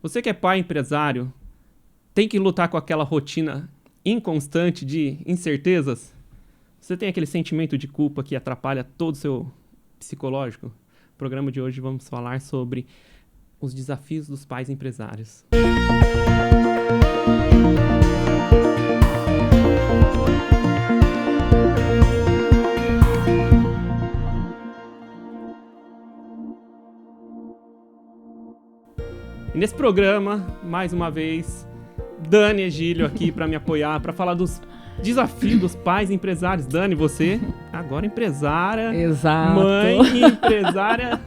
Você que é pai empresário, tem que lutar com aquela rotina inconstante de incertezas? Você tem aquele sentimento de culpa que atrapalha todo o seu psicológico? No programa de hoje vamos falar sobre os desafios dos pais empresários. E nesse programa, mais uma vez, Dani Egílio aqui para me apoiar, para falar dos desafios dos pais empresários. Dani, você agora empresária, Exato. Mãe e empresária.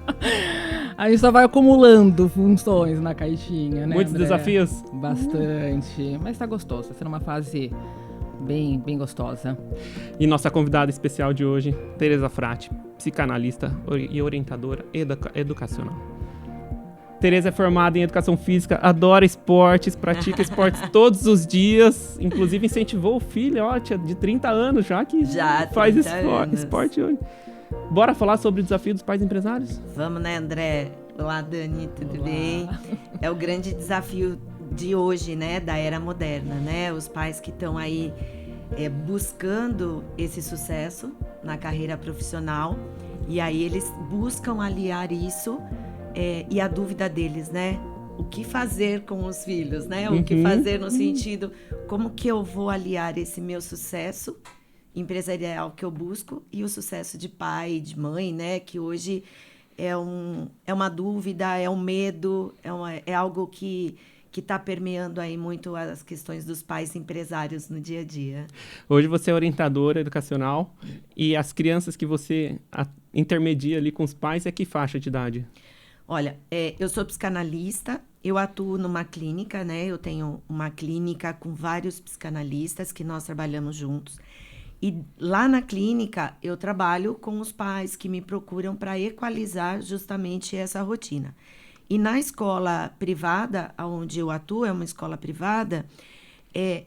A gente só vai acumulando funções na caixinha, né, Muitos André? desafios? Bastante. Mas tá gostoso, tá sendo uma fase bem gostosa. E nossa convidada especial de hoje, Tereza Frati, psicanalista e orientadora educacional. Tereza é formada em educação física, adora esportes, pratica esportes todos os dias, inclusive incentivou o filho, ó, tia, de 30 anos já que faz esporte hoje. Bora falar sobre o desafio dos pais empresários? Vamos, né, André? Olá, Dani, tudo Olá. bem? É o grande desafio de hoje, né, da era moderna, né? Os pais que estão aí buscando esse sucesso na carreira profissional, e aí eles buscam aliar isso e a dúvida deles, né? O que fazer com os filhos, né? O que fazer no sentido, como que eu vou aliar esse meu sucesso empresarial que eu busco e o sucesso de pai e de mãe, né? Que hoje é uma dúvida, é um medo, é algo que está permeando aí muito as questões dos pais empresários no dia a dia. Hoje você é orientadora educacional e as crianças que você intermedia ali com os pais é que faixa de idade? Olha, eu sou psicanalista, eu atuo numa clínica, né? Eu tenho uma clínica com vários psicanalistas que nós trabalhamos juntos. E lá na clínica eu trabalho com os pais que me procuram para equalizar justamente essa rotina. E na escola privada, onde eu atuo, é uma escola privada,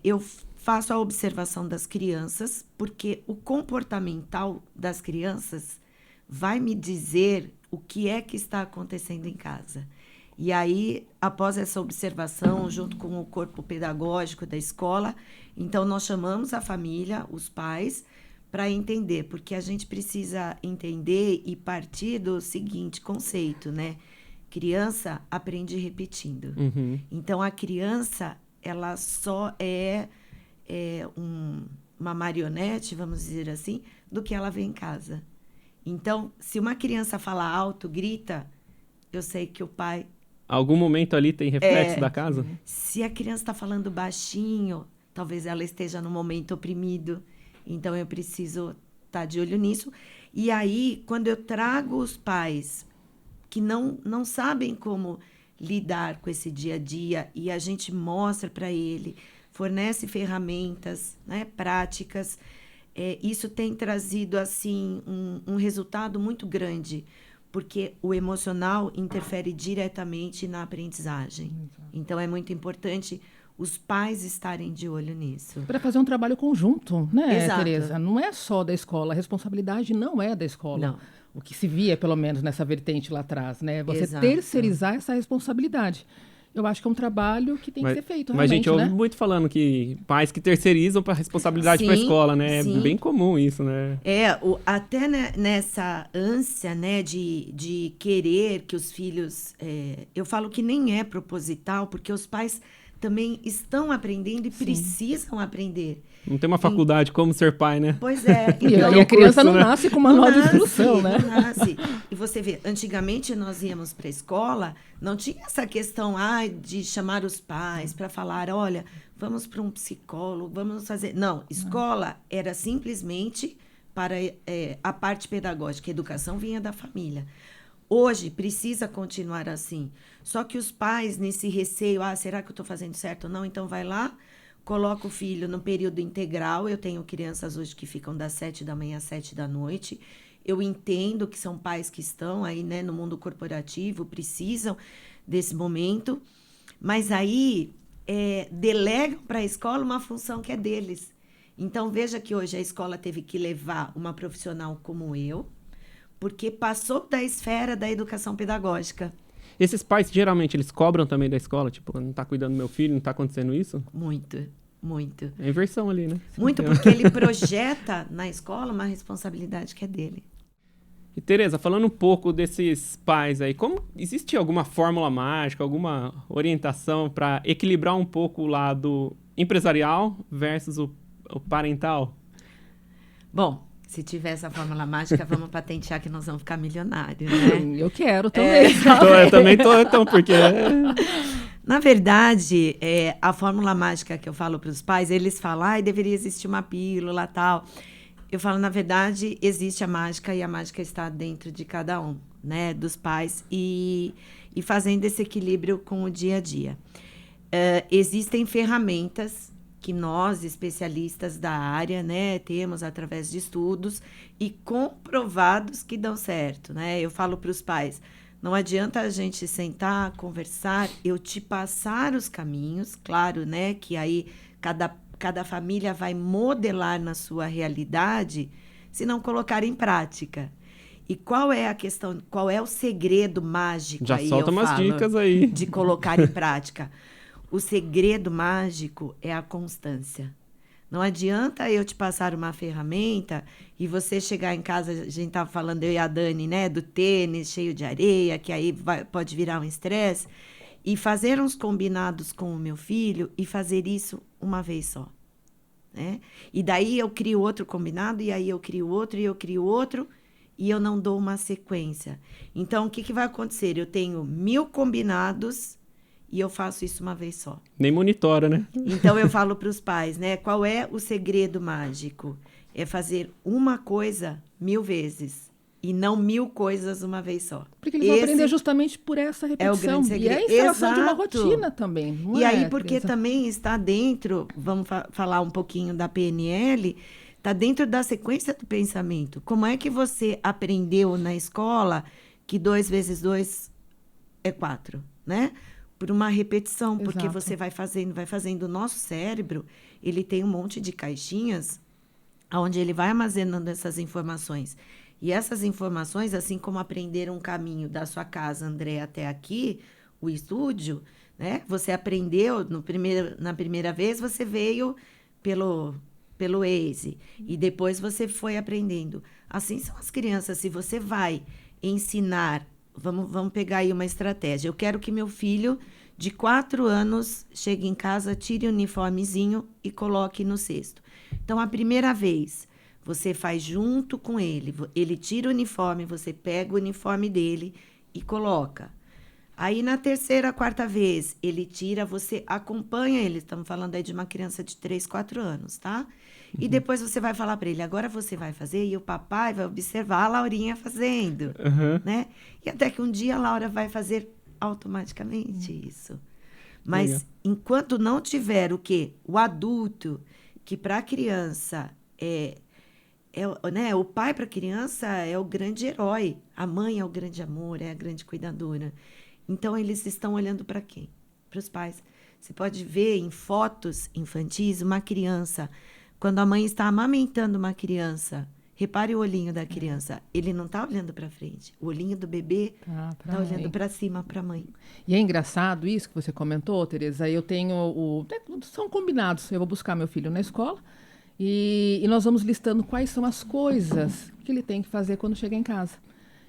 eu faço a observação das crianças, porque o comportamental das crianças vai me dizer o que é que está acontecendo em casa. E aí, após essa observação, junto com o corpo pedagógico da escola, então nós chamamos a família, os pais, para entender, porque a gente precisa entender e partir do seguinte conceito, né? Criança aprende repetindo. Uhum. Então, a criança, ela só é uma marionete, vamos dizer assim, do que ela vê em casa. Então, se uma criança fala alto, grita, eu sei que o pai... Algum momento ali tem reflexo da casa? Se a criança está falando baixinho, talvez ela esteja num momento oprimido. Então, eu preciso estar de olho nisso. E aí, quando eu trago os pais que não sabem como lidar com esse dia a dia e a gente mostra para ele, fornece ferramentas, né, práticas, isso tem trazido assim um resultado muito grande, porque o emocional interfere diretamente na aprendizagem. Então, é muito importante os pais estarem de olho nisso. Para fazer um trabalho conjunto, né, Exato. Tereza? Não é só da escola, a responsabilidade não é da escola. Não. O que se via, pelo menos, nessa vertente lá atrás, né? Você Exato. terceirizar essa responsabilidade. Eu acho que é um trabalho que tem que ser feito, Mas a realmente, gente ouve né? muito falando que pais que terceirizam para responsabilidade para a Sim, escola, né? sim. É bem comum isso, né? Até nessa ânsia, né, de querer que os filhos... eu falo que nem é proposital, porque os pais também estão aprendendo e precisam aprender. Não tem uma faculdade como ser pai, né? Pois é. E Então, a criança não né? nasce com manual de instrução, né? Não nasce. E você vê, antigamente nós íamos para a escola, não tinha essa questão de chamar os pais para falar, olha, vamos para um psicólogo, vamos fazer... Não, escola era simplesmente para a parte pedagógica, a educação vinha da família. Hoje precisa continuar assim. Só que os pais, nesse receio, será que eu estou fazendo certo ou não? Então vai lá, coloca o filho no período integral. Eu tenho crianças hoje que ficam das 7 da manhã às 7 da noite. Eu entendo que são pais que estão aí, né, no mundo corporativo, precisam desse momento, mas aí delegam para a escola uma função que é deles. Então, veja que hoje a escola teve que levar uma profissional como eu, porque passou da esfera da educação pedagógica. Esses pais, geralmente, eles cobram também da escola? Tipo, não tá cuidando do meu filho, não tá acontecendo isso? Muito, muito. É inversão ali, né? Muito, porque ele projeta na escola uma responsabilidade que é dele. E, Tereza, falando um pouco desses pais aí, existe alguma fórmula mágica, alguma orientação para equilibrar um pouco o lado empresarial versus o parental? Bom, se tiver essa fórmula mágica, vamos patentear que nós vamos ficar milionários, né? Eu quero também. Eu também tô, então, porque... Na verdade, a fórmula mágica que eu falo para os pais, eles falam, deveria existir uma pílula, tal. Eu falo, na verdade, existe a mágica e a mágica está dentro de cada um, né, dos pais e fazendo esse equilíbrio com o dia a dia. Existem ferramentas que nós, especialistas da área, né, temos através de estudos e comprovados que dão certo, né? Eu falo para os pais, não adianta a gente sentar, conversar, eu te passar os caminhos, claro, né, que aí cada família vai modelar na sua realidade se não colocar em prática. E qual é a questão, qual é o segredo mágico Já aí, solta eu umas falo, dicas aí. de colocar em prática? O segredo mágico é a constância. Não adianta eu te passar uma ferramenta e você chegar em casa, a gente estava falando, eu e a Dani, né, do tênis cheio de areia, que aí pode virar um estresse, e fazer uns combinados com o meu filho e fazer isso uma vez só. Né? E daí eu crio outro combinado, e aí eu crio outro, e eu crio outro, e eu não dou uma sequência. Então, o que vai acontecer? Eu tenho 1000 combinados e eu faço isso uma vez só. Nem monitora, né? Então, eu falo para os pais, né? Qual é o segredo mágico? É fazer uma coisa 1000 vezes e não 1000 coisas uma vez só. Porque eles vão aprender justamente por essa repetição. É o grande segredo. E é a instalação de uma Exato. rotina também. Não e é, aí, porque Tereza? também está dentro, vamos falar um pouquinho da PNL, está dentro da sequência do pensamento. Como é que você aprendeu na escola que 2 vezes 2 é 4, né? Por uma repetição, porque Exato. você vai fazendo. O nosso cérebro, ele tem um monte de caixinhas onde ele vai armazenando essas informações. E essas informações, assim como aprender um caminho da sua casa, André, até aqui, o estúdio, né? Você aprendeu na primeira vez, você veio pelo Waze. E depois você foi aprendendo. Assim são as crianças. Se você vai ensinar, vamos pegar aí uma estratégia. Eu quero que meu filho de 4 anos chegue em casa, tire o uniformezinho e coloque no cesto. Então, a primeira vez, você faz junto com ele. Ele tira o uniforme, você pega o uniforme dele e coloca. Aí, na terceira, quarta vez, ele tira, você acompanha ele. Estamos falando aí de uma criança de 3, 4 anos, tá? E depois você vai falar para ele, agora você vai fazer, e o papai vai observar a Laurinha fazendo, né? E até que um dia a Laura vai fazer automaticamente isso. Mas Legal. enquanto não tiver o quê? O adulto, que para a criança né? O pai para a criança é o grande herói, a mãe é o grande amor, é a grande cuidadora. Então, eles estão olhando para quem? Para os pais. Você pode ver em fotos infantis uma criança, quando a mãe está amamentando uma criança, repare o olhinho da criança, ele não está olhando para frente. O olhinho do bebê está olhando para cima, para a mãe. E é engraçado isso que você comentou, Tereza. Eu tenho são combinados. Eu vou buscar meu filho na escola e nós vamos listando quais são as coisas que ele tem que fazer quando chega em casa.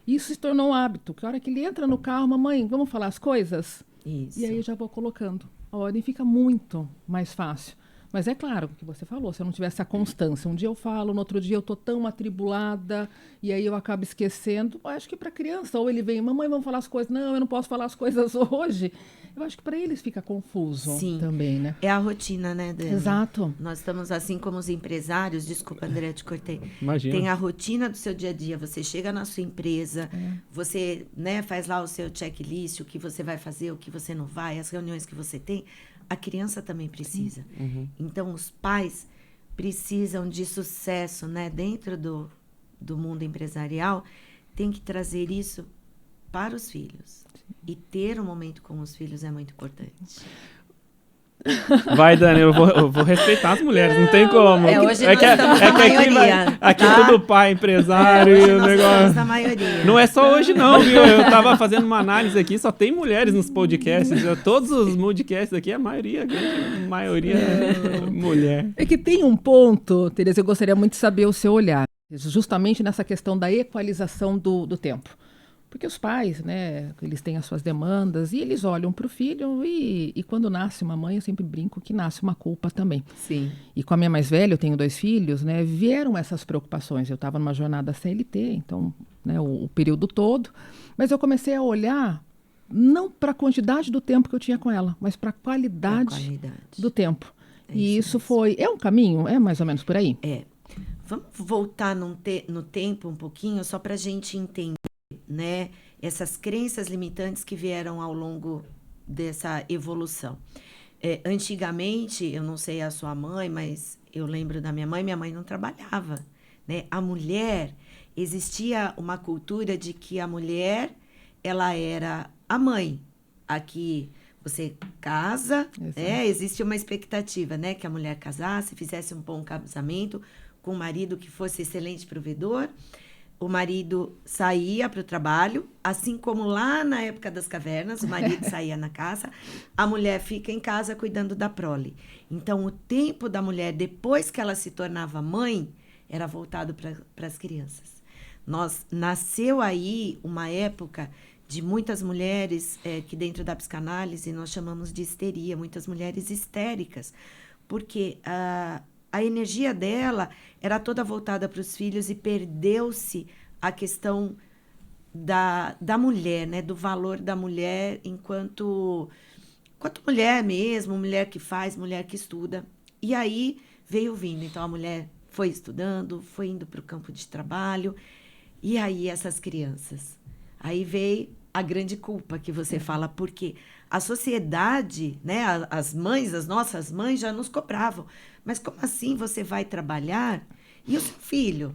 Isso se tornou um hábito, que a hora que ele entra no carro, mamãe, vamos falar as coisas? Isso. E aí eu já vou colocando. A ordem fica muito mais fácil. Mas é claro, o que você falou, se eu não tivesse a constância, um dia eu falo, no outro dia eu tô tão atribulada, e aí eu acabo esquecendo. Eu acho que para criança, ou ele vem, mamãe, vamos falar as coisas. Não, eu não posso falar as coisas hoje. Eu acho que para eles fica confuso também, né? É a rotina, né, Dani? Exato. Nós estamos assim como os empresários, desculpa, André, te cortei. Imagina. Tem a rotina do seu dia a dia, você chega na sua empresa, você, né, faz lá o seu checklist, o que você vai fazer, o que você não vai, as reuniões que você tem. A criança também precisa. Então, os pais precisam de sucesso, né, dentro do mundo empresarial, tem que trazer isso para os filhos. E ter um momento com os filhos é muito importante. Vai, Dani, eu vou respeitar as mulheres, não tem como. Hoje nós estamos na maioria. Aqui tudo pai, empresário e o negócio. Na maioria. Não é só hoje não, viu? Eu tava fazendo uma análise aqui, só tem mulheres nos podcasts. Todos os podcasts aqui, a maioria é mulher. É que tem um ponto, Tereza, eu gostaria muito de saber o seu olhar, justamente nessa questão da equalização do tempo. Porque os pais, né, eles têm as suas demandas e eles olham para o filho e quando nasce uma mãe, eu sempre brinco que nasce uma culpa também. Sim. E com a minha mais velha, eu tenho 2 filhos, né, vieram essas preocupações. Eu estava numa jornada CLT, então, né, o período todo, mas eu comecei a olhar não para a quantidade do tempo que eu tinha com ela, mas para a qualidade do tempo. E isso foi... É um caminho? É mais ou menos por aí? É. Vamos voltar no tempo um pouquinho, só para a gente entender, né, essas crenças limitantes que vieram ao longo dessa evolução. Antigamente, eu não sei a sua mãe, mas eu lembro da minha mãe não trabalhava, né? A mulher, existia uma cultura de que a mulher, ela era a mãe. Aqui você casa, né? Existe uma expectativa, né, que a mulher casasse, fizesse um bom casamento com um marido que fosse excelente provedor. O marido saía para o trabalho, assim como lá na época das cavernas, o marido saía na caça, a mulher fica em casa cuidando da prole. Então, o tempo da mulher, depois que ela se tornava mãe, era voltado para as crianças. Nasceu aí uma época de muitas mulheres, que dentro da psicanálise nós chamamos de histeria, muitas mulheres histéricas, porque a energia dela era toda voltada para os filhos e perdeu-se a questão da mulher, né? Do valor da mulher enquanto mulher mesmo, mulher que faz, mulher que estuda. E aí veio vindo. Então, a mulher foi estudando, foi indo para o campo de trabalho. E aí, essas crianças. Aí veio a grande culpa que você fala, porque a sociedade, né? As mães, as nossas mães já nos cobravam. Mas como assim você vai trabalhar? E o seu filho?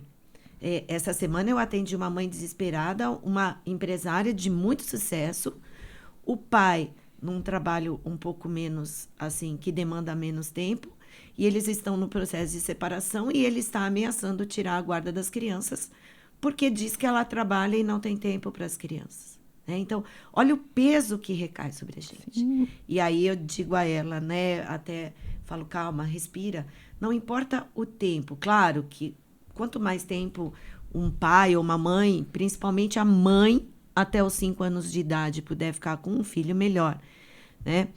Essa semana eu atendi uma mãe desesperada, uma empresária de muito sucesso. O pai, num trabalho um pouco menos, assim, que demanda menos tempo. E eles estão no processo de separação e ele está ameaçando tirar a guarda das crianças, porque diz que ela trabalha e não tem tempo para as crianças. Né? Então, olha o peso que recai sobre a gente. Sim. E aí eu digo a ela, né, até... Falo, calma, respira. Não importa o tempo. Claro que quanto mais tempo um pai ou uma mãe, principalmente a mãe, até os 5 anos de idade, puder ficar com um filho, melhor. Né?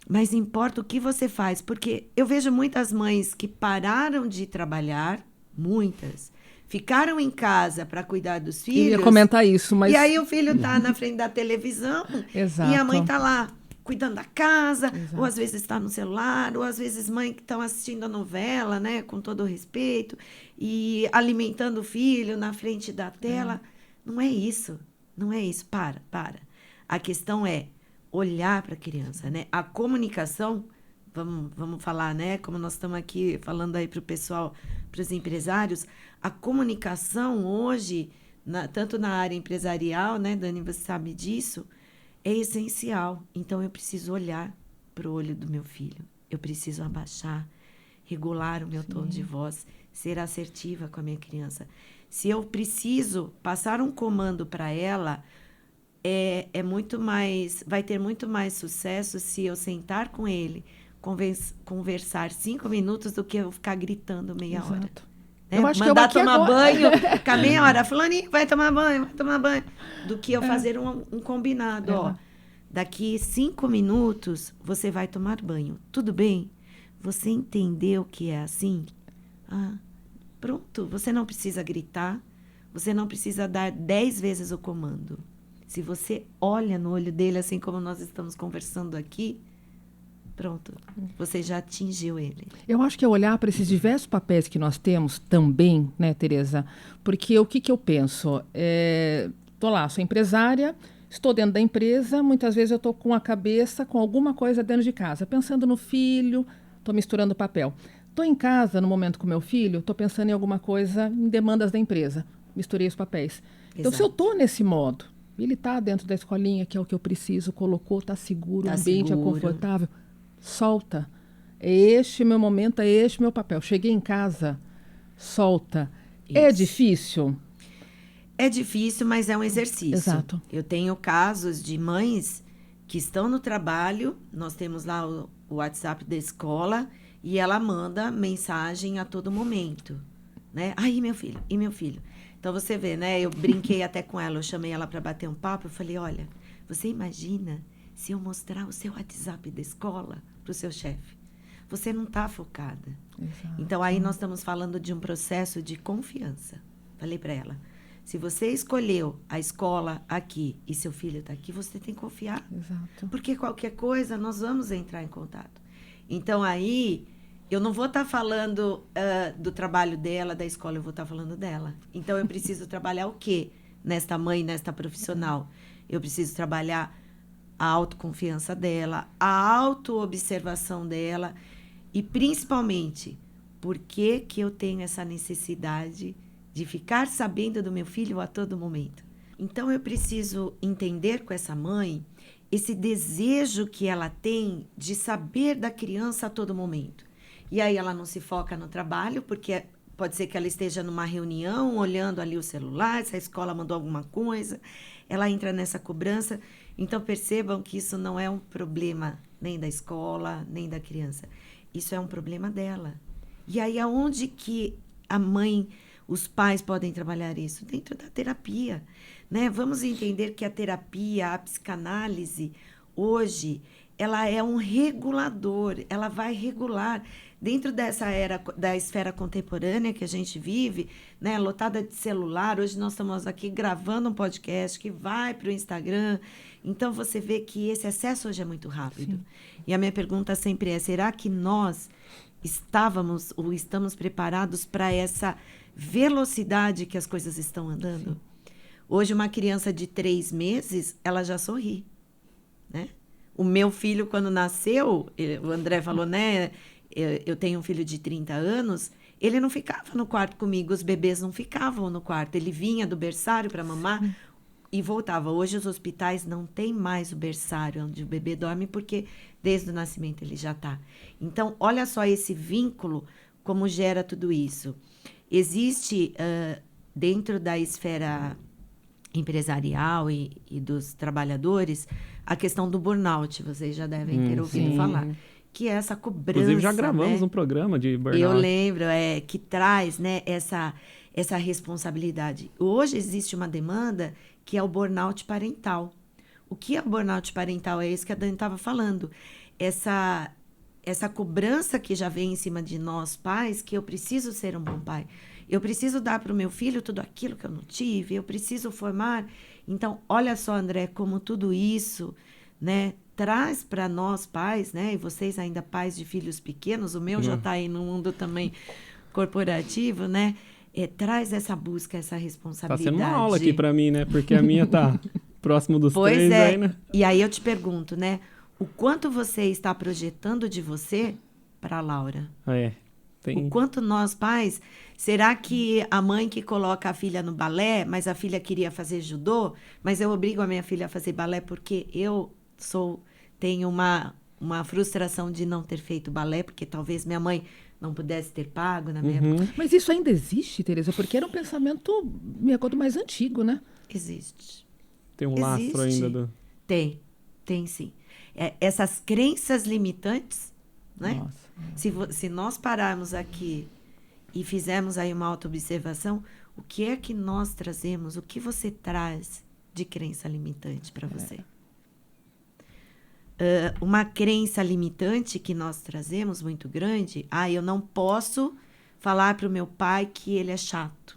Mas importa o que você faz. Porque eu vejo muitas mães que pararam de trabalhar, muitas, ficaram em casa para cuidar dos filhos. Eu ia comentar isso, mas... E aí o filho está na frente da televisão Exato. E a mãe está lá, cuidando da casa, exato, ou às vezes está no celular, ou às vezes mãe que estão assistindo a novela, né, com todo o respeito, e alimentando o filho na frente da tela. Não é isso, não é isso. Para. A questão é olhar para a criança, né? A comunicação, vamos falar, né, como nós estamos aqui falando aí para o pessoal, para os empresários, a comunicação hoje, tanto na área empresarial, né, Dani, você sabe disso, é essencial. Então, eu preciso olhar para o olho do meu filho. Eu preciso abaixar, regular o meu tom de voz, ser assertiva com a minha criança. Se eu preciso passar um comando para ela, vai ter muito mais sucesso se eu sentar com ele, conversar 5 minutos do que eu ficar gritando meia hora. Né? Eu acho mandar que tomar banho, ficar meia hora, fulaninho, vai tomar banho, do que eu fazer um combinado, ó. Daqui 5 minutos, você vai tomar banho. Tudo bem? Você entendeu que é assim? Pronto, você não precisa gritar, você não precisa dar 10 vezes o comando. Se você olha no olho dele, assim como nós estamos conversando aqui, pronto, você já atingiu ele. Eu acho que é olhar para esses diversos papéis que nós temos também, né, Tereza? Porque o que eu penso? Estou lá, sou empresária, estou dentro da empresa, muitas vezes eu estou com a cabeça com alguma coisa dentro de casa, pensando no filho, estou misturando papel. Estou em casa, no momento com meu filho, estou pensando em alguma coisa, em demandas da empresa. Misturei os papéis. Exato. Então, se eu estou nesse modo, ele está dentro da escolinha, que é o que eu preciso, colocou, está seguro, o ambiente é confortável. solta. É este meu momento, é este meu papel. Cheguei em casa, solta. Isso. É difícil? É difícil, mas é um exercício. Exato. Eu tenho casos de mães que estão no trabalho, nós temos lá o WhatsApp da escola, e ela manda mensagem a todo momento, né? Ai, meu filho, e meu filho? Então, você vê, né? Eu brinquei até com ela, eu chamei ela para bater um papo, eu falei, olha, você imagina se eu mostrar o seu WhatsApp da escola para o seu chefe? Você não está focada. Exato. Então, aí nós estamos falando de um processo de confiança. Falei para ela, se você escolheu a escola aqui e seu filho está aqui, você tem que confiar. Exato. Porque qualquer coisa, nós vamos entrar em contato. Então, aí, eu não vou estar falando do trabalho dela, da escola, eu vou estar falando dela. Então, eu preciso trabalhar o quê? Nesta mãe, nesta profissional. Eu preciso trabalhar a autoconfiança dela, a autoobservação dela e, principalmente, por que eu tenho essa necessidade de ficar sabendo do meu filho a todo momento. Então, eu preciso entender com essa mãe esse desejo que ela tem de saber da criança a todo momento. E aí ela não se foca no trabalho, porque pode ser que ela esteja numa reunião, olhando ali o celular, se a escola mandou alguma coisa, ela entra nessa cobrança. Então, percebam que isso não é um problema nem da escola, nem da criança. Isso é um problema dela. E aí, aonde que a mãe, os pais podem trabalhar isso? Dentro da terapia, né? Vamos entender que a terapia, a psicanálise, hoje, ela é um regulador, ela vai regular. Dentro dessa era, da esfera contemporânea que a gente vive, né, lotada de celular, hoje nós estamos aqui gravando um podcast que vai para o Instagram. Então, você vê que esse acesso hoje é muito rápido. Sim. E a minha pergunta sempre é, será que nós estávamos ou estamos preparados para essa velocidade que as coisas estão andando? Sim. Hoje, uma criança de 3 meses, ela já sorri, né? O meu filho, quando nasceu, o André falou, né? Eu tenho um filho de 30 anos, ele não ficava no quarto comigo, os bebês não ficavam no quarto. Ele vinha do berçário para mamar e voltava. Hoje, os hospitais não têm mais o berçário onde o bebê dorme, porque desde o nascimento ele já está. Então, olha só esse vínculo, como gera tudo isso. Existe, dentro da esfera empresarial e dos trabalhadores, a questão do burnout, vocês já devem ter ouvido falar, que é essa cobrança. Inclusive, já gravamos um programa de burnout. Eu lembro, que traz, né, essa responsabilidade. Hoje existe uma demanda que é o burnout parental. O que é o burnout parental? É isso que a Dani estava falando. Essa cobrança que já vem em cima de nós, pais, que eu preciso ser um bom pai. Eu preciso dar para o meu filho tudo aquilo que eu não tive, eu preciso formar. Então, olha só, André, como tudo isso, né, traz para nós pais, né, e vocês ainda pais de filhos pequenos, o meu já está aí no mundo também corporativo, né, traz essa busca, essa responsabilidade. Está sendo uma aula aqui para mim, né, porque a minha está próximo dos 3 aí, né? E aí eu te pergunto, né, o quanto você está projetando de você para a Laura? O quanto nós, pais, será que a mãe que coloca a filha no balé, mas a filha queria fazer judô, mas eu obrigo a minha filha a fazer balé porque eu tenho uma frustração de não ter feito balé, porque talvez minha mãe não pudesse ter pago na minha época. Mas isso ainda existe, Tereza? Porque era um pensamento, me acordo, mais antigo, né? Existe. Tem um lastro ainda Tem sim. Essas crenças limitantes, né? Nossa. Se nós pararmos aqui e fizermos aí uma autoobservação, o que é que nós trazemos, o que você traz de crença limitante para você? Uma crença limitante que nós trazemos muito grande, eu não posso falar para o meu pai que ele é chato.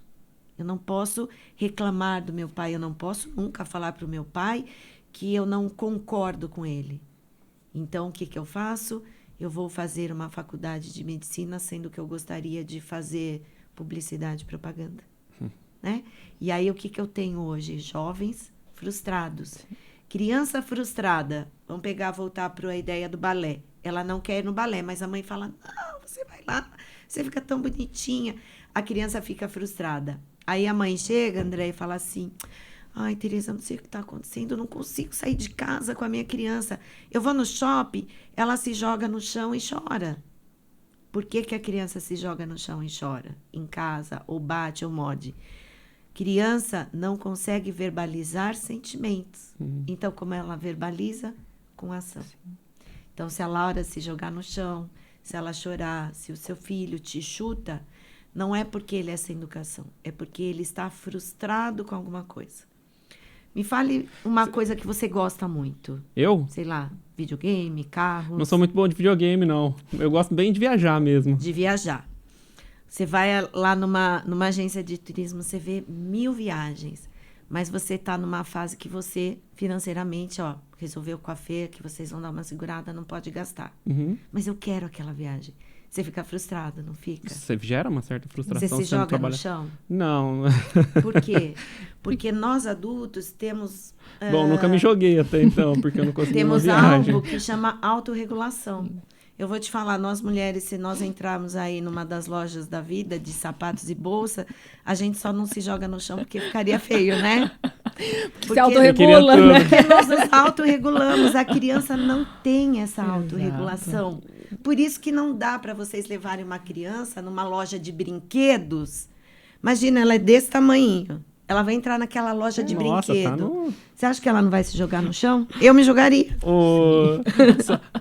Eu não posso reclamar do meu pai, eu não posso nunca falar para o meu pai que eu não concordo com ele. Então, o que eu faço? Eu vou fazer uma faculdade de medicina, sendo que eu gostaria de fazer publicidade e propaganda. Né? E aí, o que eu tenho hoje? Jovens frustrados. Criança frustrada. Vamos voltar para a ideia do balé. Ela não quer ir no balé, mas a mãe fala, não, você vai lá, você fica tão bonitinha. A criança fica frustrada. Aí a mãe chega, André, e fala assim, Ai, Tereza, não sei o que está acontecendo, eu não consigo sair de casa com a minha criança. Eu vou no shopping, ela se joga no chão e chora. Por que que a criança se joga no chão e chora? Em casa, ou bate, ou morde. Criança não consegue verbalizar sentimentos. Então, como ela verbaliza? Com ação. Então, se a Laura se jogar no chão, se ela chorar, se o seu filho te chuta, não é porque ele é sem educação, é porque ele está frustrado com alguma coisa. Me fale uma coisa que você gosta muito. Eu? Sei lá, videogame, carros. Não sou muito bom de videogame, não. Eu gosto bem de viajar mesmo. De viajar. Você vai lá numa agência de turismo, você vê 1000 viagens. Mas você está numa fase que você, financeiramente, resolveu com a Fê que vocês vão dar uma segurada, não pode gastar. Mas eu quero aquela viagem. Você fica frustrado, não fica? Você gera uma certa frustração. Você se joga no chão? Não. Por quê? Porque nós adultos temos... Bom, nunca me joguei até então, porque eu não consegui uma Temos viagem. algo que chama autorregulação. Eu vou te falar, nós mulheres, se nós entrarmos aí numa das lojas da vida, de sapatos e bolsa, a gente só não se joga no chão porque ficaria feio, né? Porque se autorregula, né? Porque nós nos autorregulamos. A criança não tem essa autorregulação. Por isso que não dá para vocês levarem uma criança numa loja de brinquedos. Imagina, ela é desse tamanhinho. Ela vai entrar naquela loja de brinquedo. Você acha que ela não vai se jogar no chão? Eu me jogaria.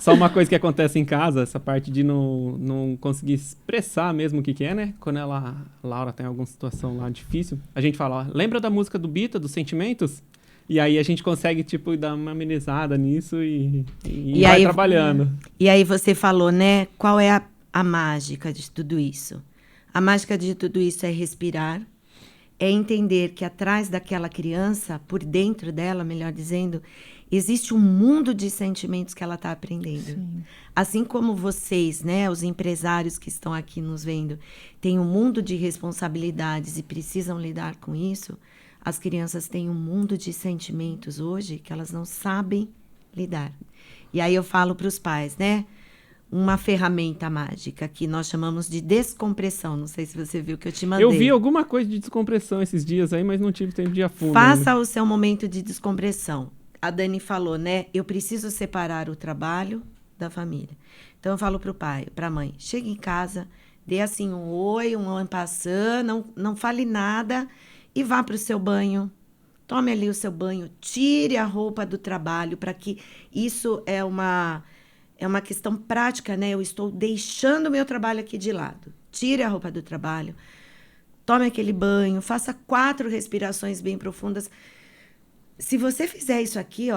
Só uma coisa que acontece em casa, essa parte de não conseguir expressar mesmo o que é, né? Quando a Laura tem alguma situação lá difícil, a gente fala, lembra da música do Bita, dos Sentimentos? E aí a gente consegue, dar uma amenizada nisso e vai trabalhando. E aí você falou, né? Qual é a mágica de tudo isso? A mágica de tudo isso é respirar, é entender que atrás daquela criança, por dentro dela, melhor dizendo, existe um mundo de sentimentos que ela está aprendendo. Sim. Assim como vocês, né, os empresários que estão aqui nos vendo, têm um mundo de responsabilidades e precisam lidar com isso, as crianças têm um mundo de sentimentos hoje que elas não sabem lidar. E aí eu falo para os pais, né? Uma ferramenta mágica que nós chamamos de descompressão. Não sei se você viu que eu te mandei. Eu vi alguma coisa de descompressão esses dias aí, mas não tive tempo de ir a fundo. Faça o seu momento de descompressão. A Dani falou, né? Eu preciso separar o trabalho da família. Então eu falo para o pai, para a mãe, chega em casa, dê assim um oi, um en passant, não fale nada e vá para o seu banho. Tome ali o seu banho, tire a roupa do trabalho, para que isso é uma questão prática, né? Eu estou deixando o meu trabalho aqui de lado. Tire a roupa do trabalho, tome aquele banho, faça 4 respirações bem profundas. Se você fizer isso aqui,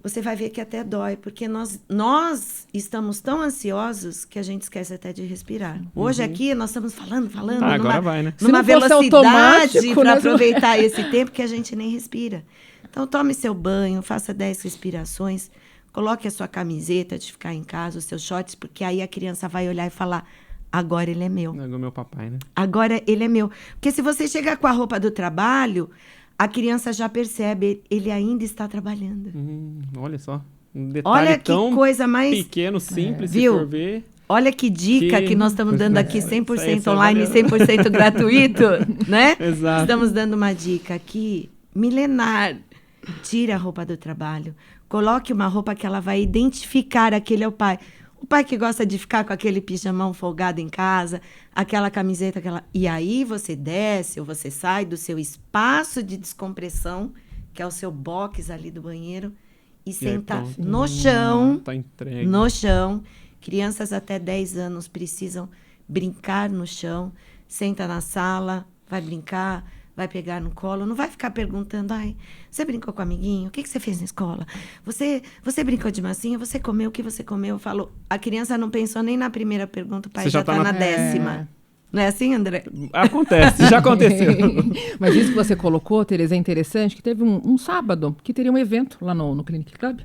você vai ver que até dói, porque nós estamos tão ansiosos que a gente esquece até de respirar. Hoje aqui nós estamos falando, agora vai, né? Numa velocidade para aproveitar esse tempo que a gente nem respira. Então tome seu banho, faça 10 respirações, coloque a sua camiseta de ficar em casa, os seus shorts, porque aí a criança vai olhar e falar, agora ele é meu. Agora é meu papai, né? Agora ele é meu. Porque se você chegar com a roupa do trabalho, a criança já percebe, ele ainda está trabalhando. Olha só, um detalhe olha que tão coisa mais pequeno, simples, viu? Se for ver. Olha que dica que nós estamos dando aqui 100% online e 100% gratuito, né? Exato. Estamos dando uma dica aqui milenar. Tire a roupa do trabalho. Coloque uma roupa que ela vai identificar aquele é o pai. O pai que gosta de ficar com aquele pijamão folgado em casa, aquela camiseta, E aí você desce ou você sai do seu espaço de descompressão, que é o seu box ali do banheiro, e senta no chão. Tá entregue. No chão. Crianças até 10 anos precisam brincar no chão. Senta na sala, vai brincar, vai pegar no colo, não vai ficar perguntando, você brincou com o amiguinho? O que você fez na escola? Você brincou de massinha? Você comeu o que você comeu? Eu falo, a criança não pensou nem na primeira pergunta, o pai já está na 10ª. Não é assim, André? Acontece, já aconteceu. Mas isso que você colocou, Tereza, é interessante, que teve um sábado que teria um evento lá no Clinic Club.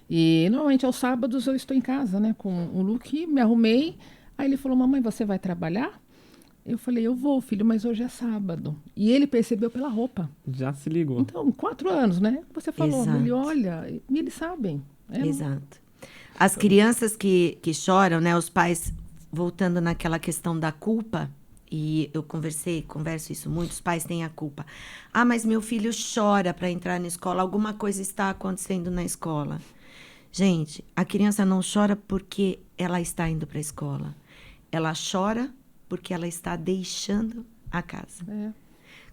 E normalmente aos sábados eu estou em casa, né, com o Luke, me arrumei. Aí ele falou, mamãe, você vai trabalhar? Eu falei, eu vou, filho, mas hoje é sábado. E ele percebeu pela roupa. Já se ligou. Então, 4 anos, né? Você falou, Exato. Ele olha, e eles sabem. Exato. As crianças que choram, né? Os pais, voltando naquela questão da culpa e eu converso isso muito, os pais têm a culpa. Ah, mas meu filho chora para entrar na escola, alguma coisa está acontecendo na escola. Gente, a criança não chora porque ela está indo para a escola. Ela chora porque ela está deixando a casa.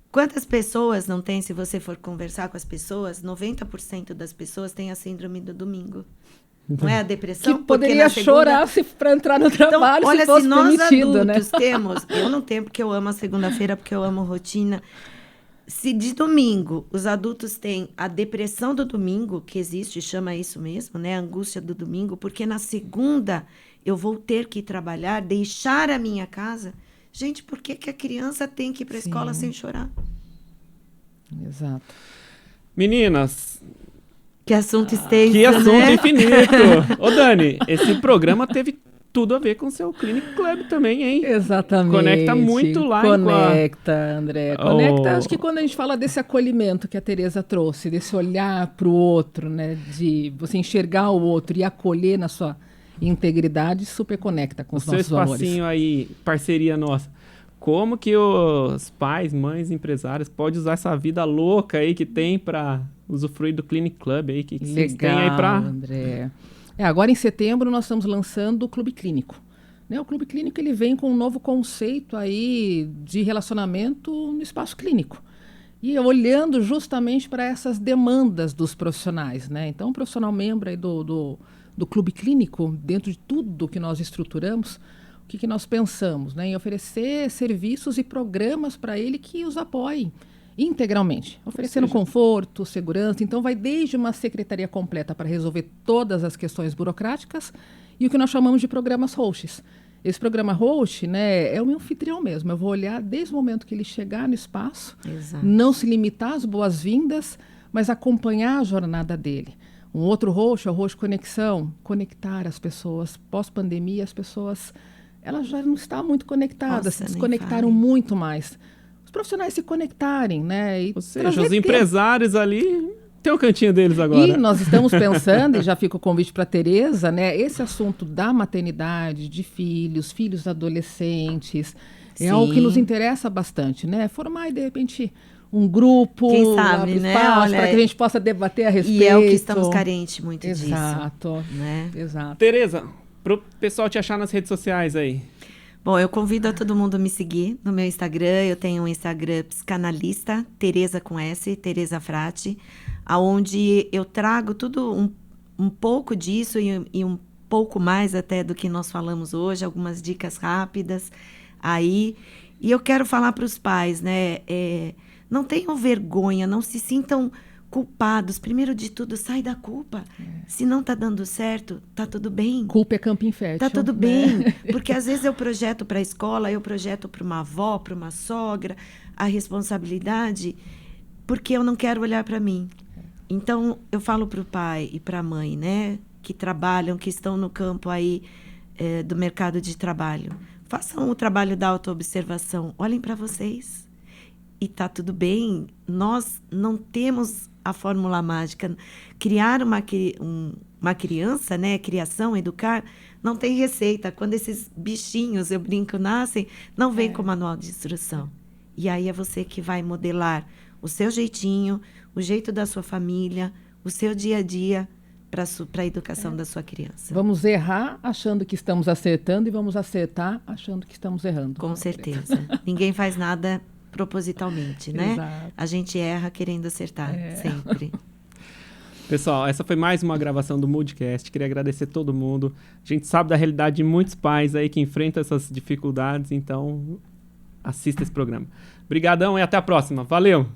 Quantas pessoas não tem, se você for conversar com as pessoas, 90% das pessoas têm a síndrome do domingo. Não é a depressão? Que poderia chorar para entrar no trabalho, então, olha, se fosse nós permitido, adultos né? temos... Eu não tenho porque eu amo a segunda-feira, porque eu amo rotina. Se de domingo os adultos têm a depressão do domingo, que existe, chama isso mesmo, né? A angústia do domingo, porque na segunda eu vou ter que trabalhar, deixar a minha casa. Gente, por que a criança tem que ir para a escola sem chorar? Exato. Meninas... Que assunto extenso, que assunto né? infinito. Ô, Dani, esse programa teve tudo a ver com o seu Clinic Club também, hein? Exatamente. Conecta muito lá. Conecta, André. Conecta, acho que quando a gente fala desse acolhimento que a Tereza trouxe, desse olhar para o outro, né? De você enxergar o outro e acolher na sua integridade, super conecta com os nossos valores. Seu espacinho aí, parceria nossa. Como que os pais, mães, empresários podem usar essa vida louca aí que tem para usufruir do Clinic Club aí? Que vocês têm aí para... André. Agora em setembro nós estamos lançando o Clube Clínico. Né? O Clube Clínico ele vem com um novo conceito aí de relacionamento no espaço clínico. E olhando justamente para essas demandas dos profissionais. Né? Então, o profissional membro aí do Clube Clínico, dentro de tudo que nós estruturamos, o que nós pensamos? Né? Em oferecer serviços e programas para ele que os apoiem integralmente, oferecendo conforto, segurança. Então, vai desde uma secretaria completa para resolver todas as questões burocráticas e o que nós chamamos de programas hosts. Esse programa host, né, é o meu anfitrião mesmo. Eu vou olhar desde o momento que ele chegar no espaço, não se limitar às boas-vindas, mas acompanhar a jornada dele. Um outro host é o host conexão, conectar as pessoas. Pós-pandemia, as pessoas elas já não estão muito conectadas, se desconectaram muito mais. Profissionais se conectarem, né? Ou seja, os empresários ali tem o cantinho deles agora. E nós estamos pensando, e já fica o convite para a Tereza, né? Esse assunto da maternidade, de filhos adolescentes, é algo que nos interessa bastante, né? Formar, de repente, um grupo, quem sabe, né? Para que a gente possa debater a respeito. E é o que estamos carentes muito disso. Exato, né? Exato. Tereza, para o pessoal te achar nas redes sociais aí. Bom, eu convido a todo mundo a me seguir no meu Instagram. Eu tenho um Instagram psicanalista, Tereza com S, Tereza Frati, onde eu trago tudo um pouco disso e um pouco mais até do que nós falamos hoje, algumas dicas rápidas aí. E eu quero falar para os pais, né? Não tenham vergonha, não se sintam culpados. Primeiro de tudo, sai da culpa. Se não tá dando certo, tá tudo bem. Culpa é campo infértil. Tá tudo bem. Porque às vezes eu projeto para a escola, eu projeto para uma avó, para uma sogra, a responsabilidade, porque eu não quero olhar para mim. Então, eu falo para o pai e para a mãe, né, que trabalham, que estão no campo aí do mercado de trabalho. Façam o trabalho da autoobservação. Olhem para vocês. E tá tudo bem. Nós não temos a fórmula mágica. Criar uma criança, né? Criação, educar, não tem receita. Quando esses bichinhos, eu brinco, nascem, não vem com manual de instrução. E aí é você que vai modelar o seu jeitinho, o jeito da sua família, o seu dia a dia para a educação da sua criança. Vamos errar achando que estamos acertando e vamos acertar achando que estamos errando. Com certeza. Ninguém faz nada propositalmente, né? Exato. A gente erra querendo acertar, sempre. Pessoal, essa foi mais uma gravação do Moodcast. Queria agradecer a todo mundo. A gente sabe da realidade de muitos pais aí que enfrentam essas dificuldades, então assista esse programa. Obrigadão e até a próxima. Valeu!